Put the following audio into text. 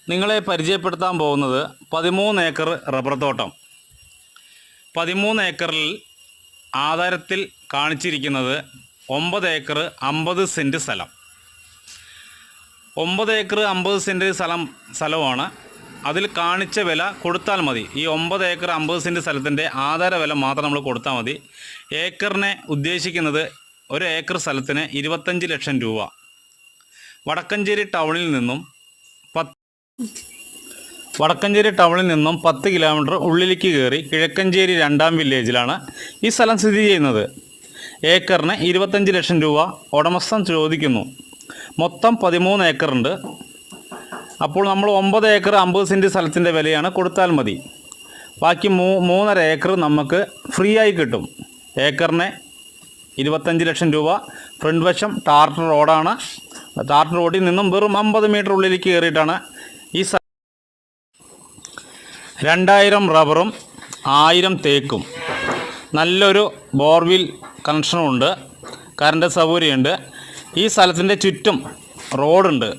നിങ്ങളെ പരിചയപ്പെടുത്താൻ പോകുന്നത് 13 ഏക്കർ റബ്ബർ തോട്ടം. 13 ഏക്കറിൽ ആധാരത്തിൽ കാണിച്ചിരിക്കുന്നത് 9 ഏക്കർ 50 സെൻറ്റ് സ്ഥലം. 9 ഏക്കർ 50 സെൻറ്റ് സ്ഥലമാണ്. അതിൽ കാണിച്ച വില കൊടുത്താൽ മതി. ഈ 9 ഏക്കർ 50 സെൻറ്റ് സ്ഥലത്തിൻ്റെ ആധാര വില മാത്രം നമ്മൾ കൊടുത്താൽ മതി. ഏക്കറിനെ ഉദ്ദേശിക്കുന്നത് ഒരു ഏക്കർ സ്ഥലത്തിന് 25 ലക്ഷം രൂപ. വടക്കഞ്ചേരി ടൗണിൽ നിന്നും 10 കിലോമീറ്റർ ഉള്ളിലേക്ക് കയറി കിഴക്കഞ്ചേരി 2ാം വില്ലേജിലാണ് ഈ സ്ഥലം സ്ഥിതി ചെയ്യുന്നത്. ഏക്കറിന് 25 ലക്ഷം രൂപ ഉടമസ്ഥൻ ചോദിക്കുന്നു. മൊത്തം 13 ഏക്കറുണ്ട്. അപ്പോൾ നമ്മൾ 9 ഏക്കർ 50 സെൻറ്റ് സ്ഥലത്തിൻ്റെ വിലയാണ് കൊടുത്താൽ മതി. ബാക്കി 3.5 ഏക്കർ നമുക്ക് ഫ്രീ ആയി കിട്ടും. ഏക്കറിന് 25 ലക്ഷം രൂപ. ഫ്രണ്ട് വശം ടാർ റോഡാണ്. ടാർ റോഡിൽ നിന്നും വെറും 50 മീറ്റർ ഉള്ളിലേക്ക് കയറിയിട്ടാണ് ഈ 2000 റബ്ബറും 1000 തേക്കും. നല്ലൊരു ബോർവെൽ കണക്ഷനുണ്ട്. കറണ്ട് സൗകര്യമുണ്ട്. ഈ സ്ഥലത്തിൻ്റെ ചുറ്റും റോഡുണ്ട്.